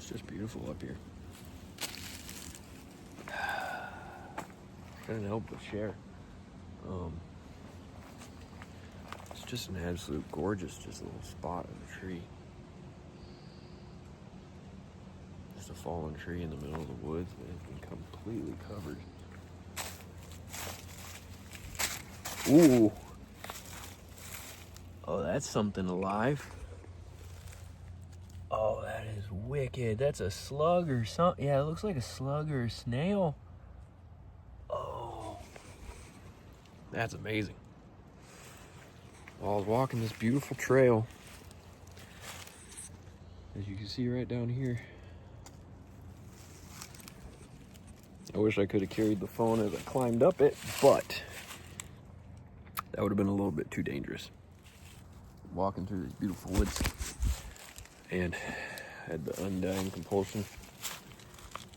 just beautiful up here. Couldn't help but share. It's just an absolute gorgeous, just little spot of a tree. Just a fallen tree in the middle of the woods that has been completely covered. Ooh. Oh, that's something alive. Oh, that is wicked. That's a slug or something. Yeah, it looks like a slug or a snail. Oh, that's amazing. Well, I was walking this beautiful trail, as you can see right down here. I wish I could have carried the phone as I climbed up it, but that would have been a little bit too dangerous. Walking through these beautiful woods, and I had the undying compulsion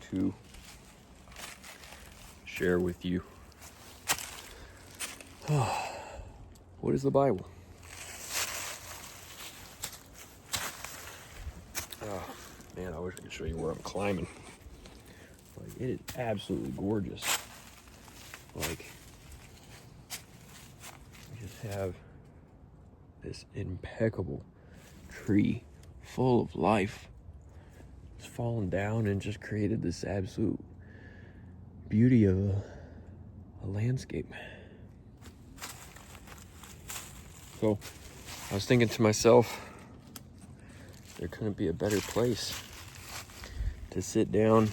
to share with you what is the Bible. Oh man, I wish I could show you where I'm climbing. Like, it is absolutely gorgeous. Like, we just have this impeccable tree full of life. It's fallen down and just created this absolute beauty of a landscape. So I was thinking to myself, there couldn't be a better place to sit down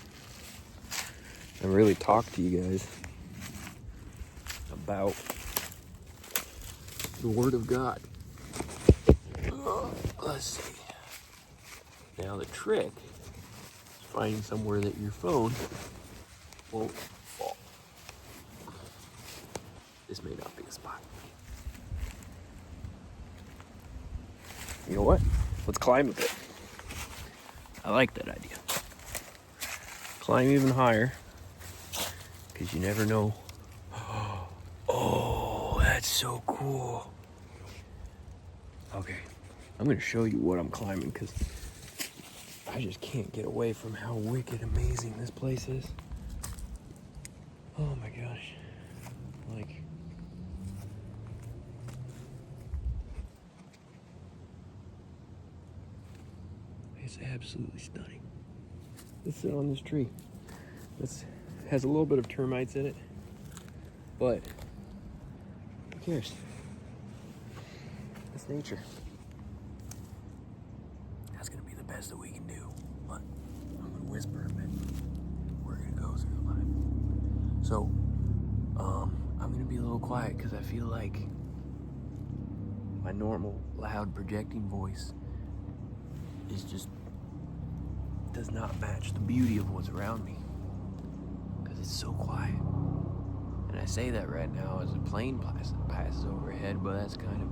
and really talk to you guys about the Word of God. Let's see. Now the trick is finding somewhere that your phone won't fall. This may not be a spot. You know what? Let's climb a bit. I like that idea. Climb even higher, because you never know. Oh, that's so cool. Okay, I'm going to show you what I'm climbing, because I just can't get away from how wicked amazing this place is. Oh my gosh. Like, it's absolutely stunning. Let's sit on this tree. This has a little bit of termites in it, but who cares? It's nature. That's gonna be the best that we can do, but I'm gonna whisper a bit. We're gonna go through the line. So, I'm gonna be a little quiet because I feel like my normal loud projecting voice is just does not match the beauty of what's around me, because it's so quiet. And I say that right now as a plane passes overhead, but that's kind of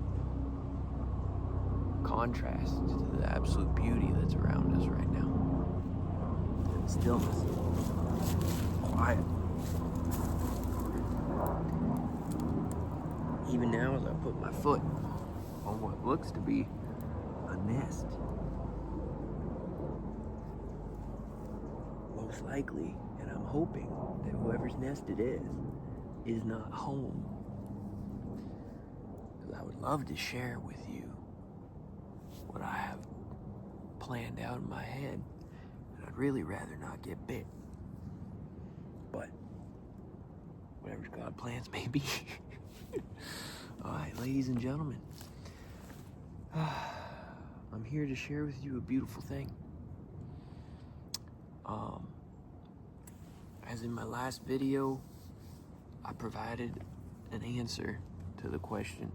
contrast to the absolute beauty that's around us right now. And the stillness, quiet. Even now, as I put my foot on what looks to be a nest, most likely, and I'm hoping that whoever's nest it is not home. Because I would love to share with you what I have planned out in my head, and I'd really rather not get bit. But whatever God plans may be. All right, ladies and gentlemen, I'm here to share with you a beautiful thing. As in my last video, I provided an answer to the question,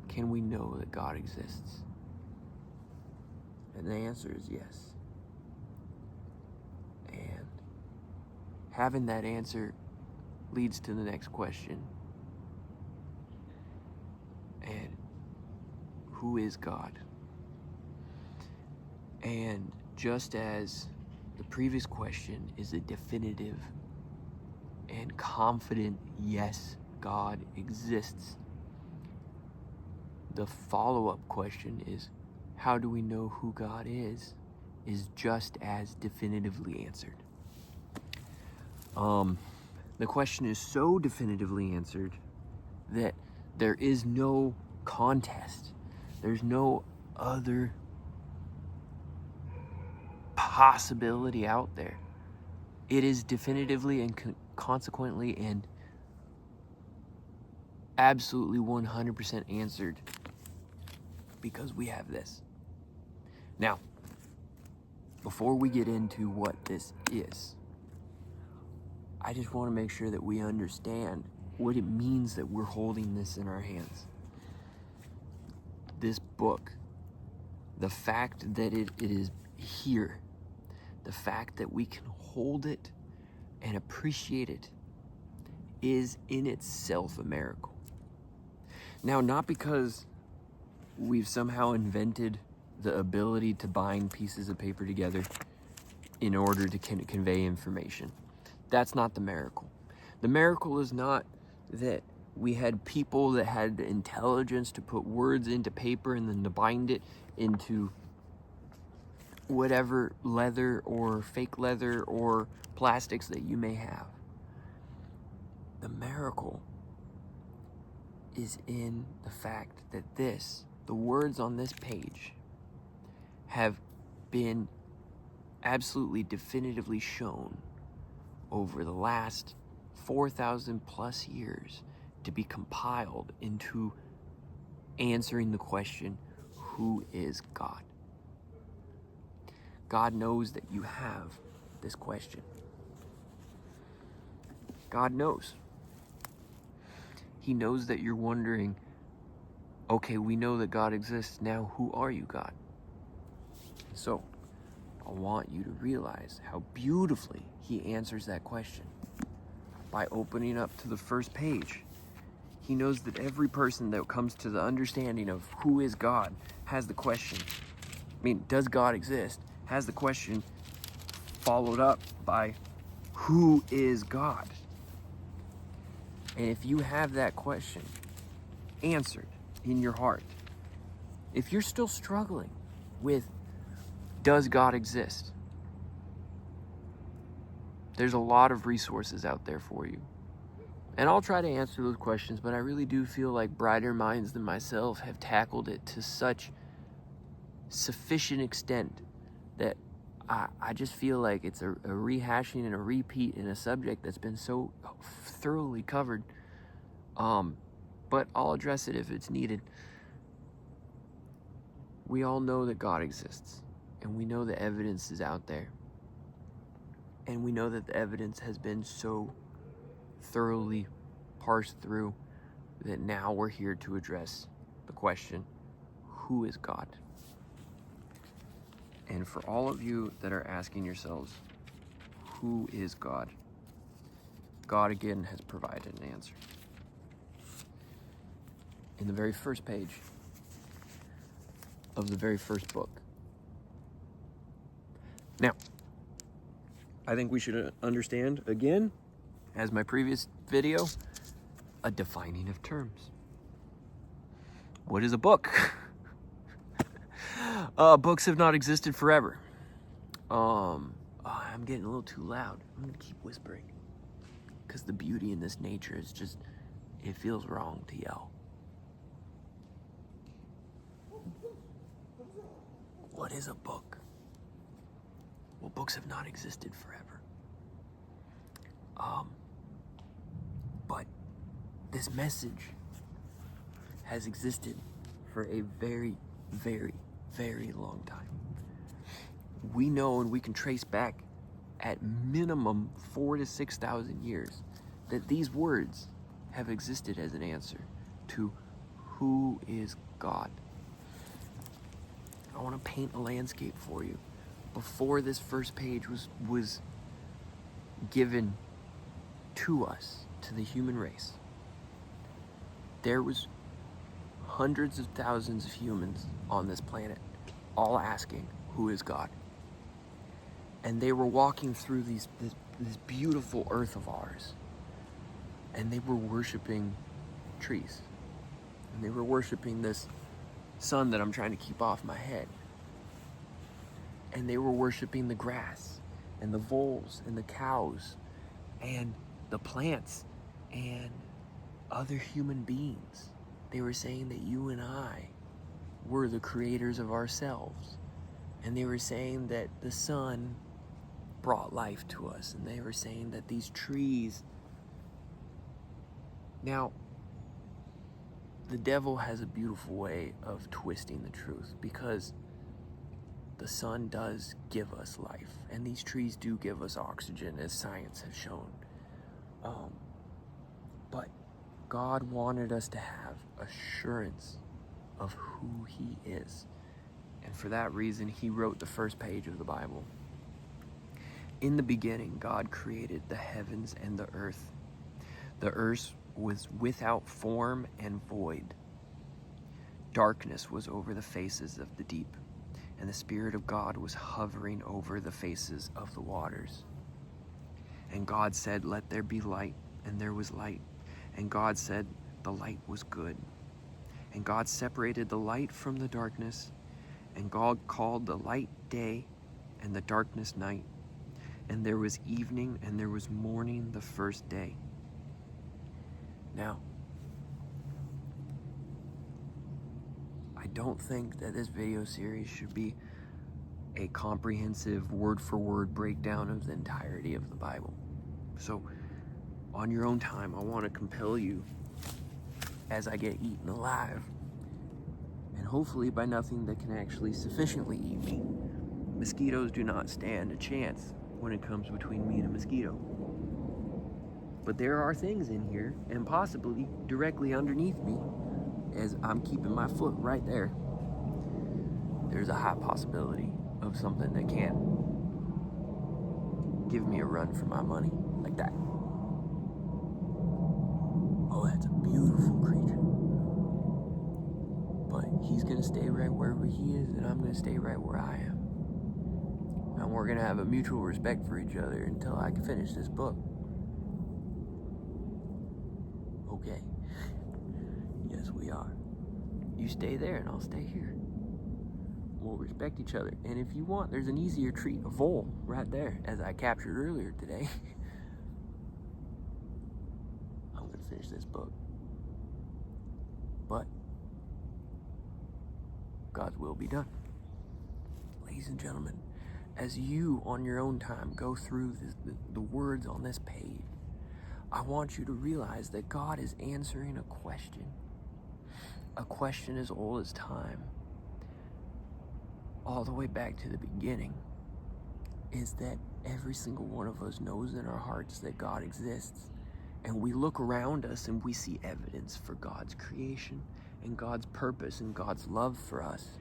can we know that God exists? And the answer is yes. And having that answer leads to the next question. And who is God? And just as the previous question is a definitive and confident yes, God exists, the follow-up question is, how do we know who God is is just as definitively answered. The question is so definitively answered that there is no contest. There's no other possibility out there. It is definitively and consequently and absolutely 100% answered because we have this. Now, before we get into what this is, I just want to make sure that we understand what it means that we're holding this in our hands. This book, the fact that it is here, the fact that we can hold it and appreciate it is in itself a miracle. Now, not because we've somehow invented the ability to bind pieces of paper together in order to convey information. That's not the miracle. The miracle is not that we had people that had the intelligence to put words into paper and then to bind it into whatever leather or fake leather or plastics that you may have. The miracle is in the fact that the words on this page have been absolutely definitively shown over the last 4,000 plus years to be compiled into answering the question, who is God? God knows that you have this question. God knows. He knows that you're wondering, okay, we know that God exists. Now, who are you, God? So, I want you to realize how beautifully he answers that question by opening up to the first page. He knows that every person that comes to the understanding of who is God has the question, does God exist? Has the question followed up by, who is God? And if you have that question answered in your heart, if you're still struggling with, does God exist? There's a lot of resources out there for you. And I'll try to answer those questions, but I really do feel like brighter minds than myself have tackled it to such sufficient extent that I just feel like it's a rehashing and a repeat in a subject that's been so thoroughly covered. But I'll address it if it's needed. We all know that God exists, and we know the evidence is out there. And we know that the evidence has been so thoroughly parsed through that now we're here to address the question, who is God? And for all of you that are asking yourselves, who is God? God again has provided an answer. In the very first page of the very first book. Now, I think we should understand, again, as my previous video, a defining of terms. What is a book? Books have not existed forever. I'm getting a little too loud. I'm gonna keep whispering. Because the beauty in this nature is just, it feels wrong to yell. What is a book? Well, books have not existed forever. But this message has existed for a very, very, very long time. We know, and we can trace back at minimum 4,000 to 6,000 years that these words have existed as an answer to who is God. I want to paint a landscape for you. Before this first page was given to us, to the human race, there was hundreds of thousands of humans on this planet, all asking, who is God? And they were walking through this beautiful earth of ours, and they were worshiping trees, and they were worshiping this sun that I'm trying to keep off my head. and they were worshiping the grass and the voles and the cows and the plants and other human beings. They were saying that you and I were the creators of ourselves. And they were saying that the sun brought life to us. And they were saying that these trees... Now, the devil has a beautiful way of twisting the truth, because the sun does give us life, and these trees do give us oxygen, as science has shown. But God wanted us to have assurance of who He is. And for that reason, He wrote the first page of the Bible. In the beginning, God created the heavens and the earth. The earth was without form and void. Darkness was over the faces of the deep, and the Spirit of God was hovering over the faces of the waters. And God said, "Let there be light," and there was light. And God said, "The light was good." And God separated the light from the darkness, and God called the light day, and the darkness night. And there was evening, and there was morning the first day. Now, I don't think that this video series should be a comprehensive word-for-word breakdown of the entirety of the Bible. So, on your own time, I want to compel you, as I get eaten alive, and hopefully by nothing that can actually sufficiently eat me. Mosquitoes do not stand a chance when it comes between me and a mosquito. But there are things in here, and possibly directly underneath me, as I'm keeping my foot right there, there's a high possibility of something that can give me a run for my money, like that. Oh, that's a beautiful creature. But he's gonna stay right wherever he is, and I'm gonna stay right where I am. And we're gonna have a mutual respect for each other until I can finish this book. Okay. Yes, we are. You stay there and I'll stay here. We'll respect each other. And if you want, there's an easier treat, a vole, right there, as I captured earlier today. I'm gonna finish this book. But God's will be done. Ladies and gentlemen, as you on your own time go through the words on this page, I want you to realize that God is answering a question as old as time, all the way back to the beginning, is that every single one of us knows in our hearts that God exists. And we look around us and we see evidence for God's creation and God's purpose and God's love for us,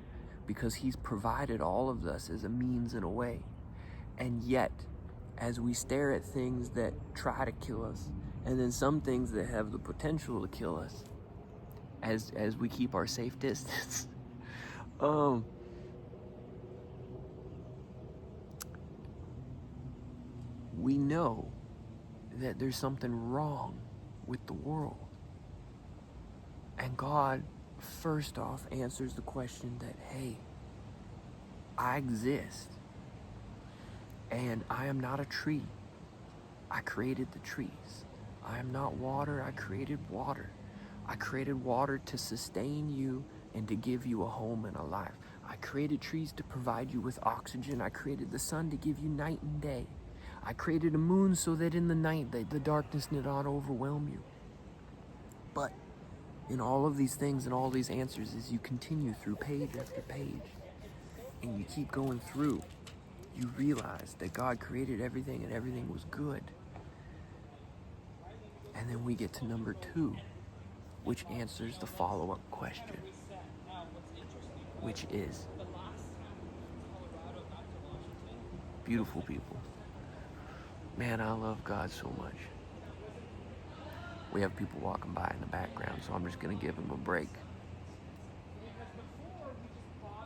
because He's provided all of us as a means and a way. And yet, as we stare at things that try to kill us, and then some things that have the potential to kill us, as we keep our safe distance, we know that there's something wrong with the world. And God, first off, answers the question that, hey, I exist. And I am not a tree. I created the trees. I am not water. I created water. I created water to sustain you and to give you a home and a life. I created trees to provide you with oxygen. I created the sun to give you night and day. I created a moon so that in the night the darkness did not overwhelm you. But in all of these things and all these answers, as you continue through page after page, and you keep going through, you realize that God created everything and everything was good. And then we get to number 2, which answers the follow-up question, which is, beautiful people, man, I love God so much. We have people walking by in the background, so I'm just going to give them a break.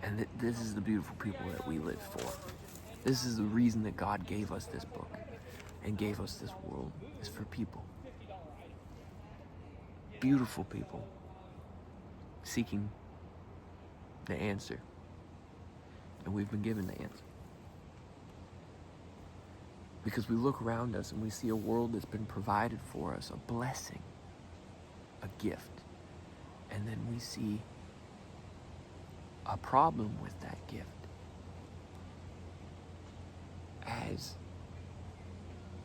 And this is the beautiful people that we live for. This is the reason that God gave us this book and gave us this world, is for people. Beautiful people seeking the answer. And we've been given the answer. Because we look around us and we see a world that's been provided for us, a blessing, a gift. And then we see a problem with that gift as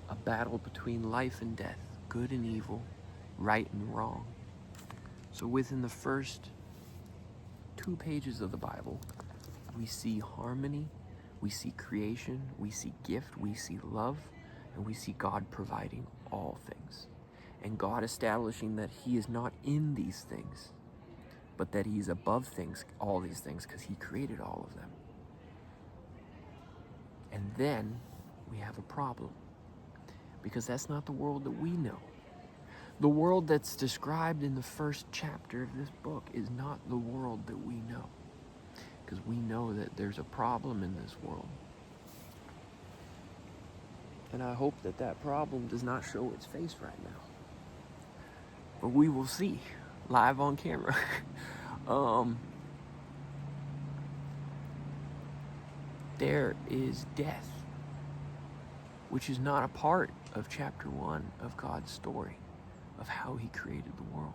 a battle between life and death, good and evil, right and wrong. So within the first 2 pages of the Bible, we see harmony, we see creation, we see gift, we see love, and we see God providing all things. And God establishing that he is not in these things, but that he's above things, all these things, because he created all of them. And then we have a problem, because that's not the world that we know. The world that's described in the first chapter of this book is not the world that we know, because we know that there's a problem in this world. And I hope that that problem does not show its face right now. But we will see, live on camera. There is death, which is not a part of chapter 1 of God's story of how he created the world.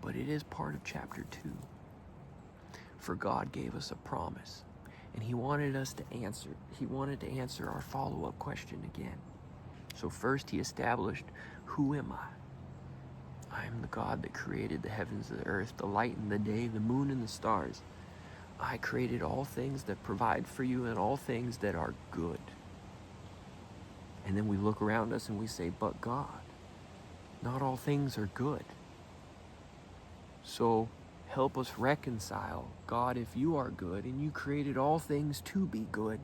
But it is part of chapter 2. For God gave us a promise, and he wanted us to answer. He wanted to answer our follow-up question again. So first he established, who am I? I am the God that created the heavens and the earth, the light and the day, the moon and the stars. I created all things that provide for you and all things that are good. And then we look around us and we say, but God, not all things are good. So help us reconcile. God, if you are good and you created all things to be good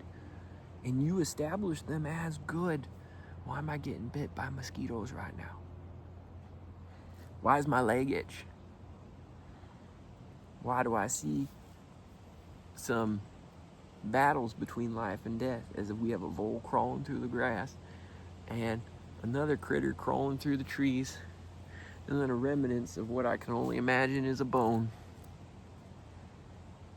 and you established them as good, why am I getting bit by mosquitoes right now? Why is my leg itch? Why do I see some battles between life and death, as if we have a vole crawling through the grass and another critter crawling through the trees, and then a remnants of what I can only imagine is a bone?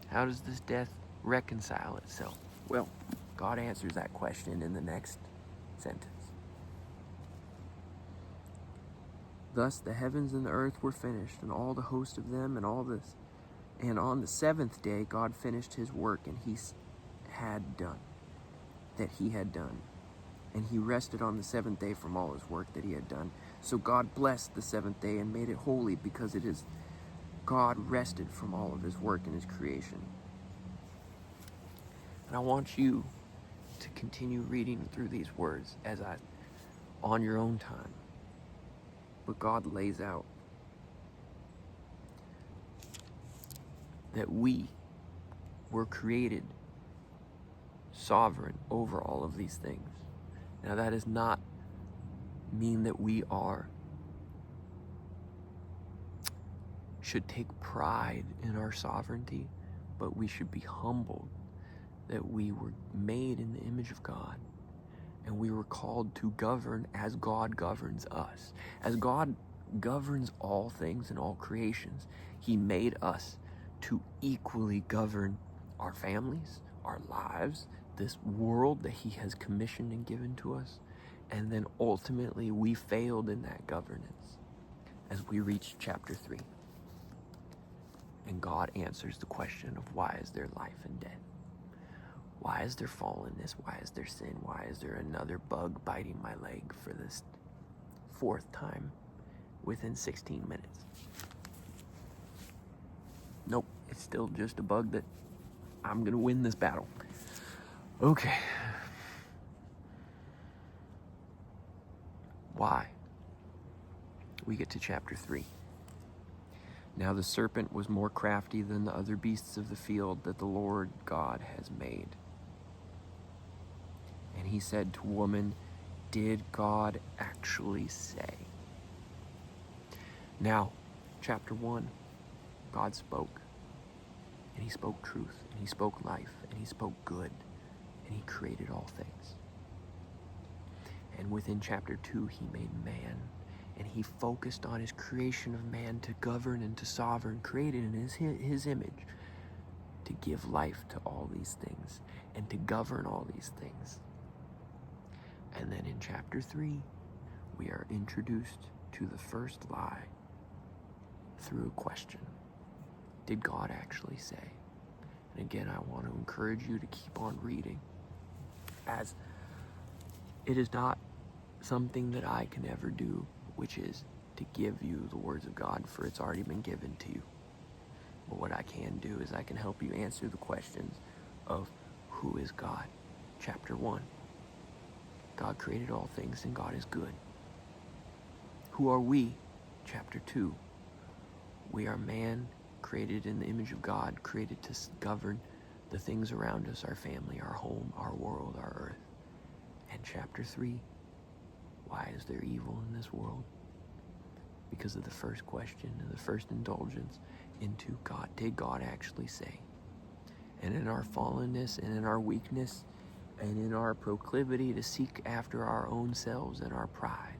How does this death reconcile itself? Well, God answers that question in the next sentence. Thus the heavens and the earth were finished, and all the host of them, and all this. And on the 7th day, God finished his work, and he had done. And he rested on the 7th day from all his work that he had done. So God blessed the 7th day and made it holy, because it is God rested from all of his work in his creation. And I want you to continue reading through these words on your own time. But God lays out that we were created sovereign over all of these things. Now that does not mean that we should take pride in our sovereignty, but we should be humbled that we were made in the image of God, and we were called to govern as God governs us. As God governs all things and all creations, he made us to equally govern our families, our lives, this world that he has commissioned and given to us. And then ultimately we failed in that governance as we reach chapter 3. And God answers the question of, why is there life and death? Why is there fallenness? Why is there sin? Why is there another bug biting my leg for this 4th time within 16 minutes? Nope, it's still just a bug that I'm gonna win this battle. Okay. Why? We get to chapter 3. Now the serpent was more crafty than the other beasts of the field that the Lord God has made. And he said to woman, did God actually say? Now, chapter 1, God spoke. And he spoke truth, and he spoke life, and he spoke good, and he created all things. And within chapter 2, he made man, and he focused on his creation of man to govern and to sovereign, created in his image, to give life to all these things, and to govern all these things. And then in chapter 3, we are introduced to the first lie through a question. Did God actually say? And again, I want to encourage you to keep on reading, as it is not something that I can ever do, which is to give you the words of God, for it's already been given to you. But what I can do is I can help you answer the questions of who is God. Chapter 1. God created all things and God is good. Who are we? Chapter 2. We are man, created in the image of God, created to govern the things around us, our family, our home, our world, our earth. And chapter 3. Why is there evil in this world? Because of the first question and the first indulgence into God. Did God actually say? And in our fallenness and in our weakness and in our proclivity to seek after our own selves and our pride,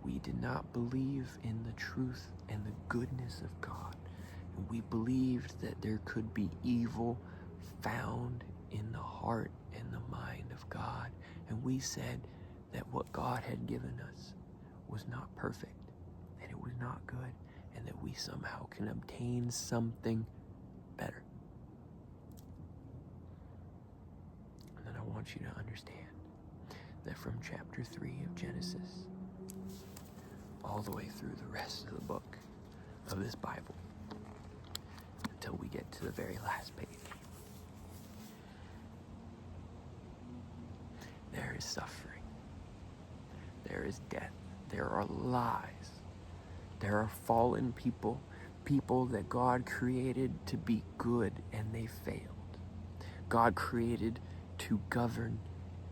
we did not believe in the truth and the goodness of God. And we believed that there could be evil found in the heart and the mind of God. And we said that what God had given us was not perfect, and it was not good, and that we somehow can obtain something better. And then I want you to understand that from chapter 3 of Genesis all the way through the rest of the book of this Bible, until we get to the very last page, there is suffering, there is death, there are lies, there are fallen people that God created to be good and they failed. God created to govern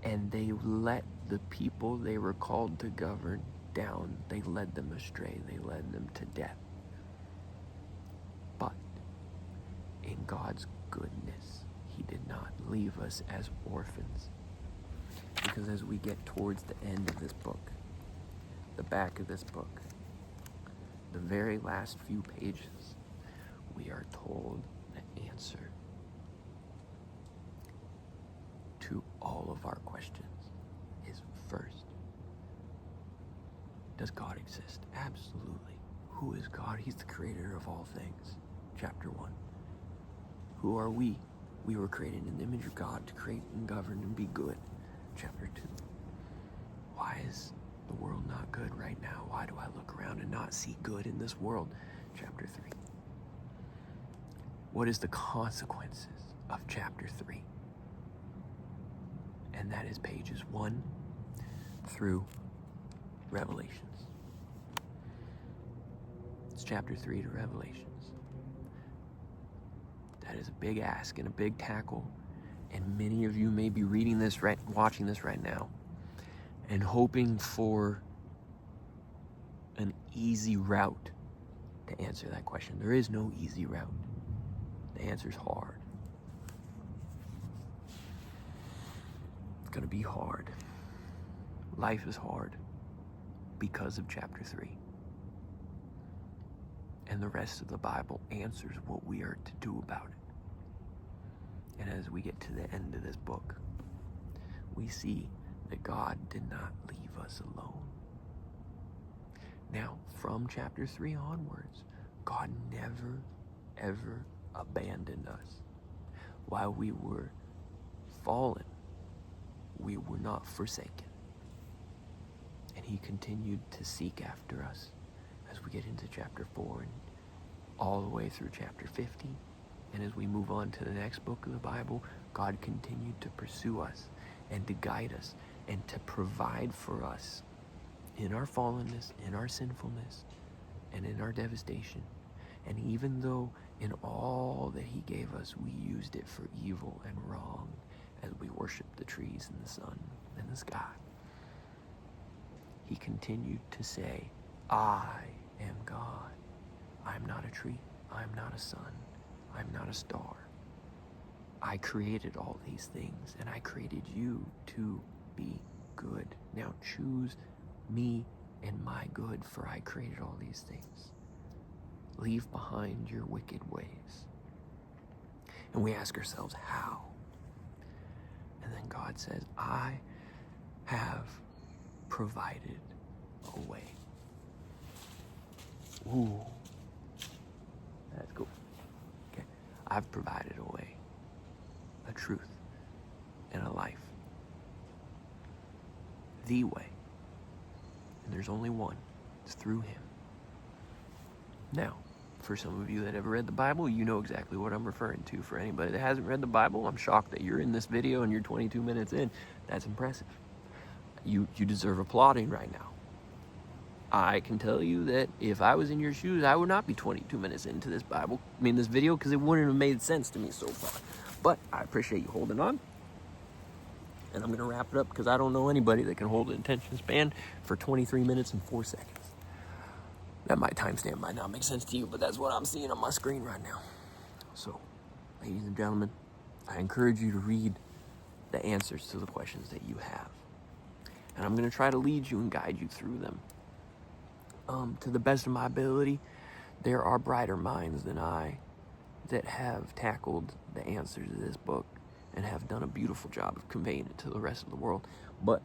and they let the people they were called to govern down. They led them astray, they led them to death. But in God's goodness, He did not leave us as orphans. Because as we get towards the end of this book, the back of this book, the very last few pages, we are told the answer to all of our questions is first, does God exist? Absolutely. Who is God? He's the creator of all things. Chapter 1. Who are we? We were created in the image of God to create and govern and be good. Chapter 2. Why is the world not good right now? Why do I look around and not see good in this world? Chapter 3. What is the consequences of chapter 3? And that is pages 1 through Revelations. It's chapter 3 to Revelations. That is a big ask and a big tackle. And many of you may be reading this, watching this right now, and hoping for an easy route to answer that question. There is no easy route. The answer's hard. It's going to be hard. Life is hard because of chapter 3. And the rest of the Bible answers what we are to do about it. And as we get to the end of this book, we see that God did not leave us alone. Now, from chapter 3 onwards, God never, ever abandoned us. While we were fallen, we were not forsaken. And He continued to seek after us as we get into chapter 4 and all the way through chapter 50. And as we move on to the next book of the Bible, God continued to pursue us and to guide us and to provide for us in our fallenness, in our sinfulness, and in our devastation. And even though in all that He gave us, we used it for evil and wrong as we worshiped the trees and the sun and the sky, He continued to say, I am God. I'm not a tree. I'm not a sun. I'm not a star. I created all these things, and I created you to be good. Now choose me and my good, for I created all these things. Leave behind your wicked ways. And we ask ourselves, how? And then God says, I have provided a way. Ooh, that's cool. Okay, I've provided a way, a truth, and a life. The way. And there's only one. It's through him. Now, for some of you that have read the Bible, you know exactly what I'm referring to. For anybody that hasn't read the Bible, I'm shocked that you're in this video and you're 22 minutes in. That's impressive. You deserve applauding right now. I can tell you that if I was in your shoes, I would not be 22 minutes into this this video, because it wouldn't have made sense to me so far. But I appreciate you holding on. And I'm going to wrap it up, because I don't know anybody that can hold an attention span for 23 minutes and 4 seconds. That my timestamp might not make sense to you, but that's what I'm seeing on my screen right now. So, ladies and gentlemen, I encourage you to read the answers to the questions that you have. And I'm going to try to lead you and guide you through them. To the best of my ability, there are brighter minds than I that have tackled the answers to this book and have done a beautiful job of conveying it to the rest of the world. But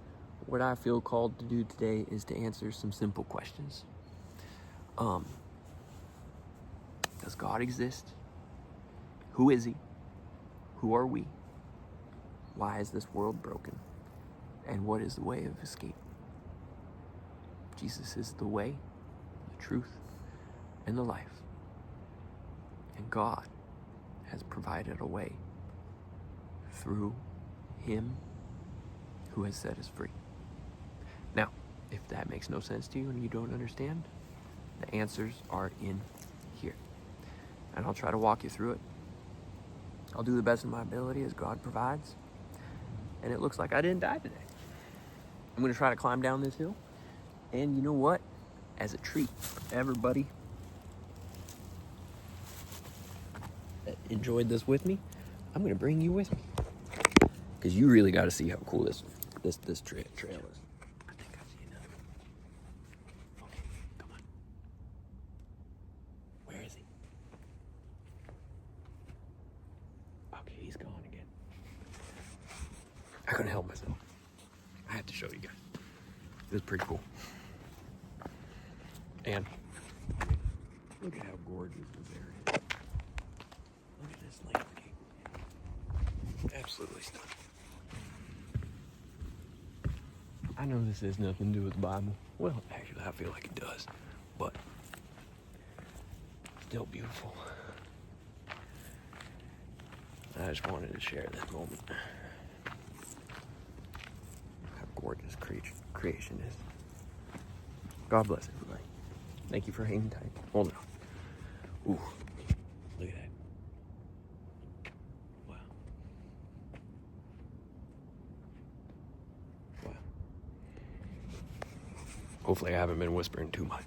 what I feel called to do today is to answer some simple questions. Does God exist? Who is he? Who are we? Why is this world broken? And what is the way of escape? Jesus is the way, the truth, and the life. And God has provided a way through him who has set us free. Now, if that makes no sense to you and you don't understand, the answers are in here. And I'll try to walk you through it. I'll do the best of my ability as God provides. And it looks like I didn't die today. I'm going to try to climb down this hill. And you know what? As a treat for everybody that enjoyed this with me, I'm going to bring you with me. Because you really got to see how cool this trail is. I think I see another one. Okay, come on. Where is he? Okay, he's gone again. I couldn't help myself. I have to show you guys. It was pretty cool. And look at how gorgeous this area is. Look at this landscape. Absolutely stunning. I know this has nothing to do with the Bible. Well, actually, I feel like it does. But still beautiful. I just wanted to share this moment. How gorgeous creation is. God bless everybody. Thank you for hanging tight. Hold on. Ooh, look at that. Wow. Wow. Hopefully I haven't been whispering too much.